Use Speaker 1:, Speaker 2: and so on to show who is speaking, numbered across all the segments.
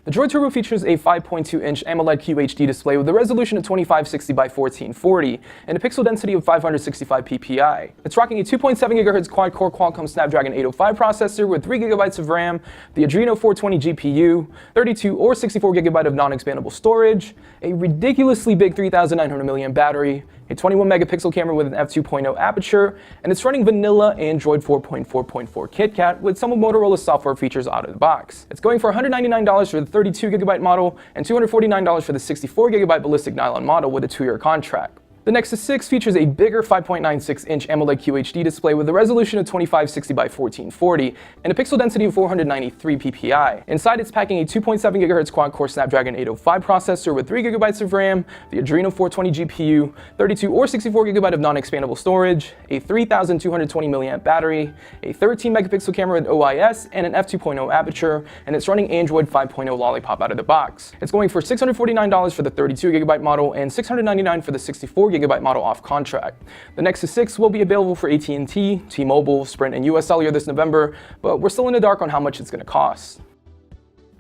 Speaker 1: The Droid Turbo features a 5.2-inch AMOLED QHD display with a resolution of 2560 by 1440 and a pixel density of 565 ppi. It's rocking a 2.7 GHz quad-core Qualcomm Snapdragon 805 processor with 3 GB of RAM, the Adreno 420 GPU, 32 or 64 GB of non-expandable storage, a ridiculously big 3900 mAh battery, a 21 megapixel camera with an f2.0 aperture, and it's running vanilla Android 4.4.4 KitKat with some of Motorola's software features out of the box. It's going for $199 for the 32 GB model and $249 for the 64 GB ballistic nylon model with a 2-year contract. The Nexus 6 features a bigger 5.96-inch AMOLED QHD display with a resolution of 2560 by 1440 and a pixel density of 493 ppi. Inside, it's packing a 2.7 GHz quad-core Snapdragon 805 processor with 3 GB of RAM, the Adreno 420 GPU, 32 or 64 GB of non-expandable storage, a 3220 mAh battery, a 13 megapixel camera with OIS and an f2.0 aperture, and it's running Android 5.0 Lollipop out of the box. It's going for $649 for the 32 GB model and $699 for the 64 GB model off contract. The Nexus 6 will be available for AT&T, T-Mobile, Sprint, and US Cellular this November, but we're still in the dark on how much it's going to cost.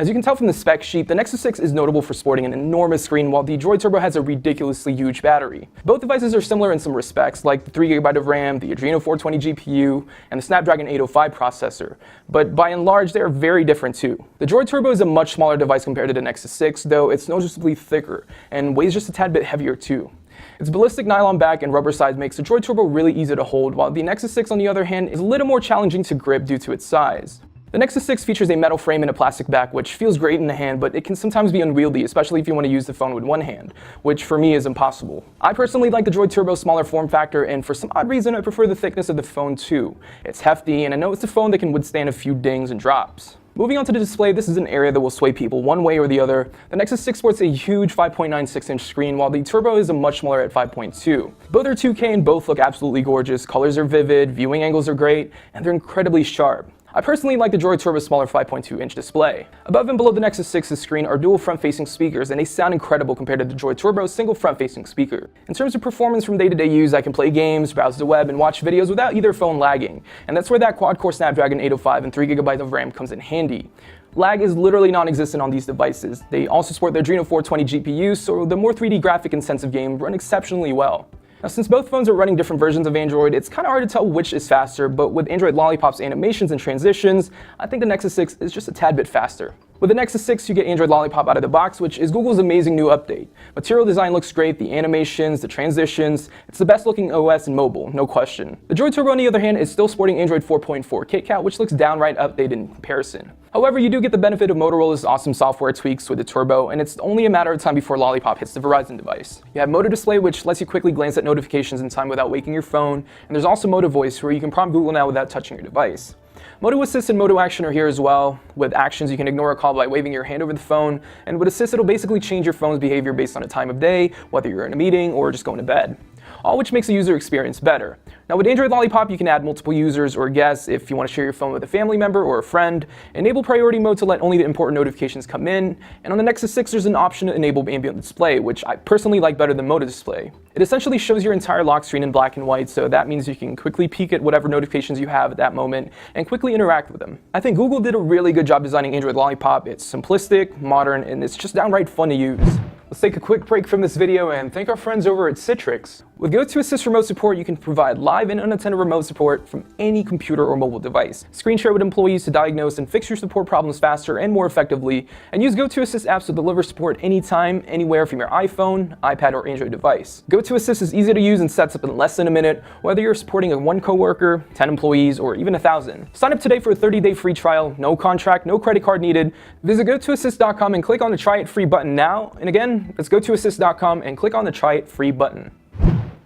Speaker 1: As you can tell from the spec sheet, the Nexus 6 is notable for sporting an enormous screen while the Droid Turbo has a ridiculously huge battery. Both devices are similar in some respects, like the 3 GB of RAM, the Adreno 420 GPU, and the Snapdragon 805 processor, but by and large they are very different too. The Droid Turbo is a much smaller device compared to the Nexus 6, though it's noticeably thicker, and weighs just a tad bit heavier too. Its ballistic nylon back and rubber sides makes the Droid Turbo really easy to hold, while the Nexus 6 on the other hand is a little more challenging to grip due to its size. The Nexus 6 features a metal frame and a plastic back, which feels great in the hand, but it can sometimes be unwieldy, especially if you want to use the phone with one hand, which for me is impossible. I personally like the Droid Turbo's smaller form factor, and for some odd reason I prefer the thickness of the phone too. It's hefty, and I know it's a phone that can withstand a few dings and drops. Moving on to the display, this is an area that will sway people one way or the other. The Nexus 6 sports a huge 5.96-inch screen, while the Turbo is a much smaller at 5.2. Both are 2K and both look absolutely gorgeous. Colors are vivid, viewing angles are great, and they're incredibly sharp. I personally like the Droid Turbo's smaller 5.2-inch display. Above and below the Nexus 6's screen are dual front-facing speakers, and they sound incredible compared to the Droid Turbo's single front-facing speaker. In terms of performance from day-to-day use, I can play games, browse the web, and watch videos without either phone lagging, and that's where that quad-core Snapdragon 805 and 3 GB of RAM comes in handy. Lag is literally non-existent on these devices. They also support the Adreno 420 GPU, so the more 3D graphic-intensive games run exceptionally well. Now, since both phones are running different versions of Android, it's kind of hard to tell which is faster, but with Android Lollipop's animations and transitions, I think the Nexus 6 is just a tad bit faster. With the Nexus 6, you get Android Lollipop out of the box, which is Google's amazing new update. Material design looks great, the animations, the transitions, it's the best looking OS in mobile, no question. The Droid Turbo, on the other hand, is still sporting Android 4.4 KitKat, which looks downright updated in comparison. However, you do get the benefit of Motorola's awesome software tweaks with the Turbo, and it's only a matter of time before Lollipop hits the Verizon device. You have Moto Display, which lets you quickly glance at notifications in time without waking your phone, and there's also Moto Voice, where you can prompt Google Now without touching your device. Moto Assist and Moto Action are here as well. With Actions, you can ignore a call by waving your hand over the phone, and with Assist, it'll basically change your phone's behavior based on the time of day, whether you're in a meeting or just going to bed. All which makes the user experience better. Now with Android Lollipop, you can add multiple users or guests if you want to share your phone with a family member or a friend, enable priority mode to let only the important notifications come in, and on the Nexus 6 there's an option to enable ambient display, which I personally like better than Moto Display. It essentially shows your entire lock screen in black and white, so that means you can quickly peek at whatever notifications you have at that moment and quickly interact with them. I think Google did a really good job designing Android Lollipop. It's simplistic, modern, and it's just downright fun to use. Let's take a quick break from this video and thank our friends over at Citrix. With Go-To-Assist remote support, you can provide live and unattended remote support from any computer or mobile device. Screen share with employees to diagnose and fix your support problems faster and more effectively, and use Go-To-Assist apps to deliver support anytime, anywhere from your iPhone, iPad, or Android device. Go-To-Assist is easy to use and sets up in less than a minute, whether you're supporting a 1 coworker, 10 employees, or even 1,000. Sign up today for a 30-day free trial, no contract, no credit card needed. Visit GoToAssist.com and click on the Try It Free button now, and again, that's GoToAssist.com and click on the Try It Free button.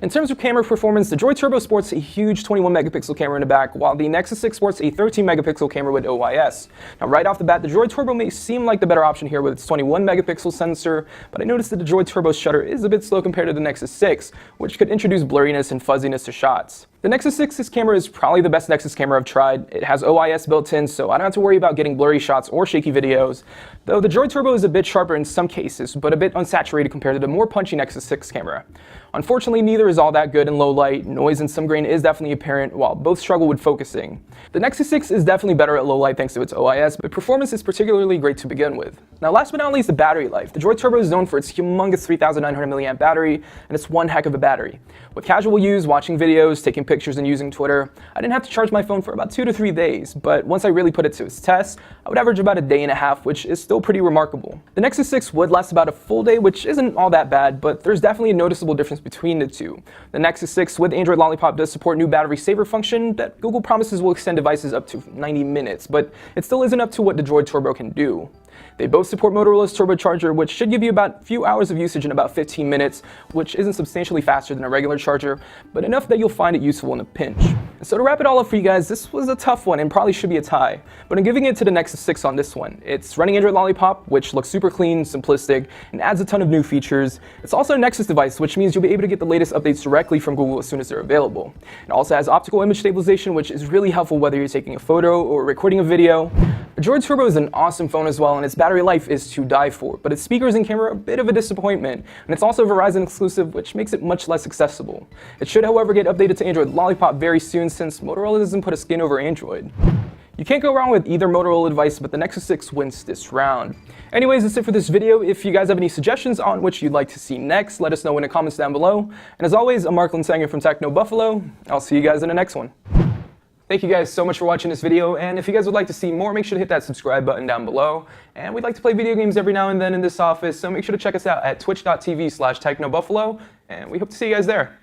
Speaker 1: In terms of camera performance, the Droid Turbo sports a huge 21 megapixel camera in the back, while the Nexus 6 sports a 13 megapixel camera with OIS. Now right off the bat, the Droid Turbo may seem like the better option here with its 21 megapixel sensor, but I noticed that the Droid Turbo's shutter is a bit slow compared to the Nexus 6, which could introduce blurriness and fuzziness to shots. The Nexus 6's camera is probably the best Nexus camera I've tried. It has OIS built in, so I don't have to worry about getting blurry shots or shaky videos, though the Droid Turbo is a bit sharper in some cases, but a bit unsaturated compared to the more punchy Nexus 6 camera. Unfortunately, neither is all that good in low light. Noise and some grain is definitely apparent, while both struggle with focusing. The Nexus 6 is definitely better at low light thanks to its OIS, but performance is particularly great to begin with. Now, last but not least, the battery life. The Droid Turbo is known for its humongous 3,900 mAh battery, and it's one heck of a battery. With casual use, watching videos, taking pictures, and using Twitter, I didn't have to charge my phone for about 2 to 3 days, but once I really put it to its test, I would average about a day and a half, which is still pretty remarkable. The Nexus 6 would last about a full day, which isn't all that bad, but there's definitely a noticeable difference between the two. The Nexus 6 with Android Lollipop does support new battery saver function that Google promises will extend devices up to 90 minutes, but it still isn't up to what the Droid Turbo can do. They both support Motorola's turbocharger, which should give you about a few hours of usage in about 15 minutes, which isn't substantially faster than a regular charger, but enough that you'll find it useful in a pinch. So to wrap it all up for you guys, this was a tough one and probably should be a tie, but I'm giving it to the Nexus 6 on this one. It's running Android Lollipop, which looks super clean, simplistic, and adds a ton of new features. It's also a Nexus device, which means you'll be able to get the latest updates directly from Google as soon as they're available. It also has optical image stabilization, which is really helpful whether you're taking a photo or recording a video. The Droid Turbo is an awesome phone as well, and its battery life is to die for, but its speakers and camera are a bit of a disappointment, and it's also Verizon exclusive, which makes it much less accessible. It should, however, get updated to Android Lollipop very soon since Motorola doesn't put a skin over Android. You can't go wrong with either Motorola device, but the Nexus 6 wins this round. Anyways, that's it for this video. If you guys have any suggestions on which you'd like to see next, let us know in the comments down below. And as always, I'm Mark Linsanger from Techno Buffalo. I'll see you guys in the next one. Thank you guys so much for watching this video, and if you guys would like to see more, make sure to hit that subscribe button down below. And we'd like to play video games every now and then in this office, so make sure to check us out at twitch.tv/technobuffalo, and we hope to see you guys there.